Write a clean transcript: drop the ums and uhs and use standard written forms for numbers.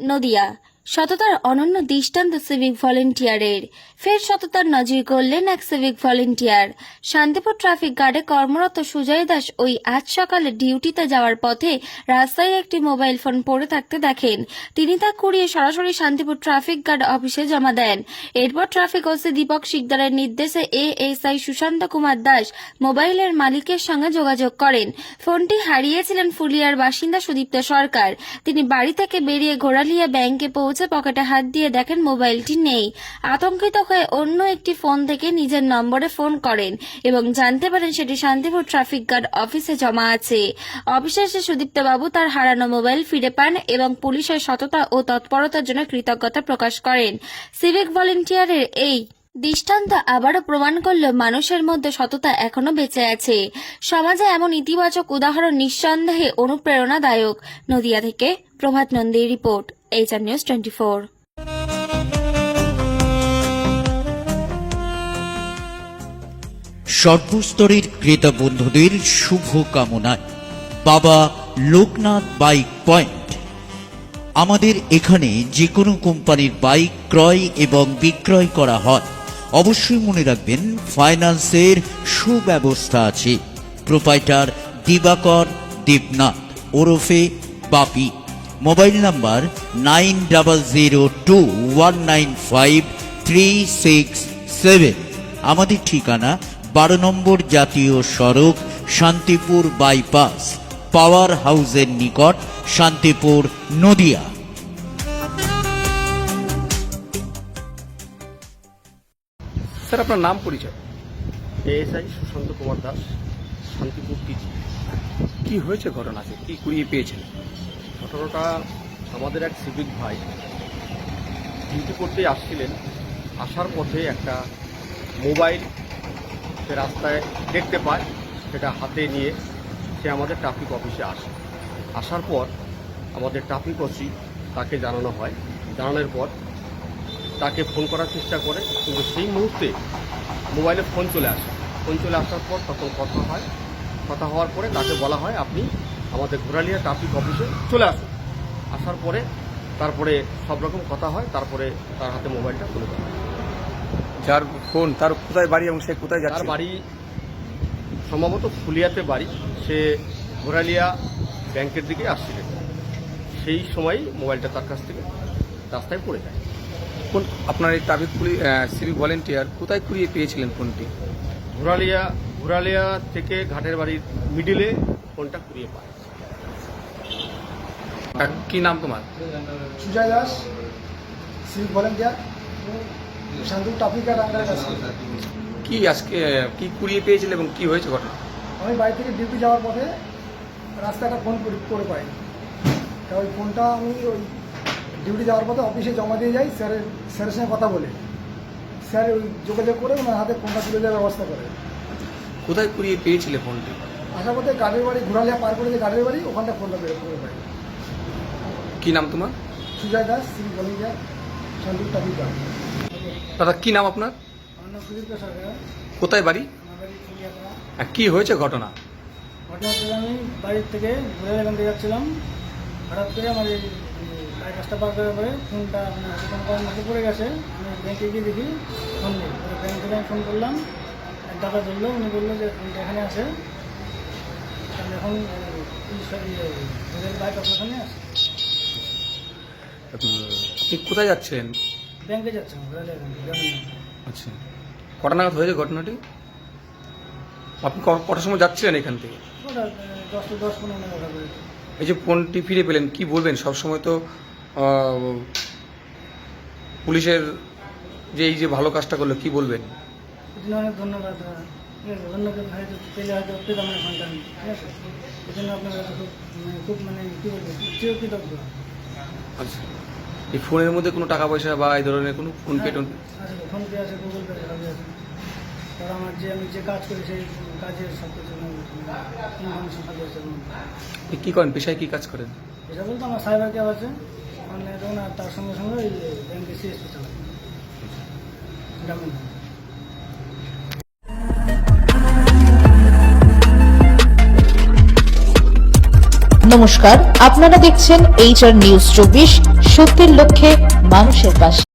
নদিয়া সততার অনন্য দৃষ্টান্ত সিভিক ভলেন্টিয়ারের। ফের সততার নজির করলেন এক সিভিক ভলেন্টিয়ার। শান্তিপুর ট্রাফিক গার্ডে কর্মরত সুজয় দাস ওই আজ সকালে ডিউটিতে যাওয়ার পথে রাস্তায় একটি মোবাইল ফোন পড়ে থাকতে দেখেন। তিনি তা কুড়িয়ে সরাসরি শান্তিপুর ট্রাফিক গার্ড অফিসে জমা দেন। এরপর ট্রাফিক ওসি দীপক শিকদারের নির্দেশে এএসআই সুশান্ত কুমার দাস মোবাইলের মালিকের সঙ্গে যোগাযোগ করেন। ফোনটি হারিয়েছিলেন ফুলিয়ার বাসিন্দা সুদীপ্ত সরকার। তিনি বাড়ি থেকে বেরিয়ে ঘোড়ালিয়া ব্যাংকে পৌঁছে পকেটে হাত দিয়ে দেখেন মোবাইলটি নেই। আতঙ্কিত হয়ে অন্য একটি ফোন থেকে নিজের নম্বরে ফোন করেন এবং জানতে পারেন সেটি শান্তিপুর ট্রাফিক গার্ড অফিসে জমা আছে। অফিসে এসে সুদীপ্ত বাবু তার হারানো মোবাইল ফিরে পান এবং পুলিশের সততা ও তৎপরতার জন্য কৃতজ্ঞতা প্রকাশ করেন। সিভিক ভলেন্টিয়ারের এই দৃষ্টান্ত আবারও প্রমাণ করল মানুষের মধ্যে সততা এখনো বেঁচে আছে। সমাজে এমন ইতিবাচক উদাহরণ নিঃসন্দেহে অনুপ্রেরণাদায়ক। নদিয়া থেকে প্রভাত নন্দীর রিপোর্ট, HR News 24। সর্বস্তরের ক্রেতা বন্ধুদের শুভ কামনায় বাবা লোকনাথ বাইক পয়েন্ট। আমাদের এখানে যে কোনো কোম্পানির বাইক ক্রয় এবং বিক্রয় করা হয়। অবশ্যই মনে রাখবেন ফাইন্যান্সের সুব্যবস্থা আছে। প্রোপাইটার দিবাকর দেবনাথ ওরফে বাপি। Mobile number 9002195367। আমাদের ঠিকানা 12 নম্বর জাতীয় সড়ক, শান্তিপুর বাইপাস, পাওয়ার হাউসের নিকট, শান্তিপুর, নদিয়া। স্যার, আপনার নাম পরিচয়? ASI Sushanta Kumar Das, Shantipur TG. কি হয়েছে ঘটনাতে, কি কুড়িয়ে পেয়েছেন? ঘটনাটা আমাদের এক সিভিক ভাই ডিউটি করতে আসছিলেন। আসার পথে একটা মোবাইল সে রাস্তায় দেখতে পায়, সেটা হাতে নিয়ে সে আমাদের ট্রাফিক অফিসে আসে। আসার পর আমাদের ট্রাফিক ওসি তাকে জানানো হয়। জানানোর পর তাকে ফোন করার চেষ্টা করে, কিন্তু সেই মুহূর্তে মোবাইলে ফোন চলে আসে। ফোন চলে আসার পর তখন কথা হয়। কথা হওয়ার পরে তাকে বলা হয় আপনি আমাদের ঘোড়ালিয়া ট্রাফিক অফিসে চলে আসুন। আসার পরে তারপরে সব রকম কথা হয়। তারপরে তার হাতে মোবাইলটা তুলে দেওয়া হয়। যার ফোন তার কোথায় বাড়ি এবং সে কোথায় যাচ্ছে? তার বাড়ি সম্ভবত ফুলিয়াতে বাড়ি। সে ঘোড়ালিয়া ব্যাংকের দিকে আসছিলেন। সেই সময়ই মোবাইলটা তার কাছ থেকে রাস্তায় পড়ে যায়। কোন আপনার এই ট্রাফিক সিভিক ভলেন্টিয়ার কোথায় কুড়িয়ে পেয়েছিলেন ফোনটি? ঘোড়ালিয়া থেকে ঘাটের বাড়ির মিডিলে ফোনটা কুড়িয়ে পায়। কি নাম তোমার? Sujoy Das, civic volunteer, Shantipur traffic guard আন্ডারে আছি। কি আজকে কি কুড়িয়ে পেয়েছিল এবং কি হয়েছে ঘটনা? আমি বাড়ি থেকে ডিউটি যাওয়ার পথে রাস্তায় একটা ফোন করে পাই। তা ওই ফোনটা আমি ওই ডিউটি যাওয়ার পথে অফিসে জমা দিয়ে যাই। স্যারের সঙ্গে কথা বলে স্যার ওই যোগাযোগ করে ওনার হাতে ফোনটা তুলে দেওয়ার ব্যবস্থা করে। কোথায় কুড়িয়ে পেয়েছিলে ফোনটি? আসার পথে গাড়ির বাড়ি, ঘোড়ালিয়া পার করে যে গাড়ির বাড়ি, ওখানটা ফোনটা বের করে পাই। কি নাম তোমার? Sujoy Das, civic volunteer, Shantipur traffic guard. দাদা, কি নাম আপনার? আমার নাম সুদীপ্ত সরকার, কোথায় বাড়ি? আমার বাড়ি ফুলিয়াপাড়া। আর কি হয়েছে ঘটনা? ঘটনা হচ্ছে আমি বাড়ির থেকে ঘুরে এখান থেকে যাচ্ছিলাম। হঠাৎ করে আমার এই রাস্তা পার করার পরে ফোনটা হসপিটাল করার মধ্যে পড়ে গেছে। আমি ব্যাংকে গিয়ে দেখি ফোন নেই। ব্যাংক থেকে আমি ফোন করলাম, দাদা ধরলো, উনি বললো যে ফোনটা এখানে আছে। এখন বাইক ওখানে আছে। আপনি কোথায় যাচ্ছেন? ব্যাংকে যাচ্ছেন। আচ্ছা, কটা নাগাদ হয়েছে ঘটনাটি? আপনি কটার সময় যাচ্ছিলেন এখান থেকে? 10-15 কথা বলেছে। এই যে ফোনটি ফিরে পেলেন, কি বলবেন? সবসময় তো পুলিশের যে এই যে ভালো কাজটা করলো, কি বলবেন? অনেক ধন্যবাদ। ঠিক আছে, ধন্যবাদ। হয়তো পেলে হয়তো পেতাম না ফোনটা আমি। ঠিক আছে, এই জন্য আপনার কাছে খুব কী বলবো, কৃতজ্ঞ। আচ্ছা, এই ফোনের মধ্যে কোনো টাকা পয়সা বা এই ধরনের কোনো ফোনপে টোন? আছে, ফোনপে আছে, গুগল পে আছে। তারা আমার আমি যে কাজ করি সেই কাজের সব কিছু ইনফরমেশন আছে। কী করেন, পেশায় কী কাজ করেন? এটা বলতে আমার সাইবার ক্যাব আছে মানে, তখন আর তার সঙ্গে সঙ্গে ওই ব্যাংকে CSP চালাই গ্রামীণ। নমস্কার, আপনারা দেখছেন HR নিউজ 24, সত্যের লক্ষ্যে মানুষের পাশে।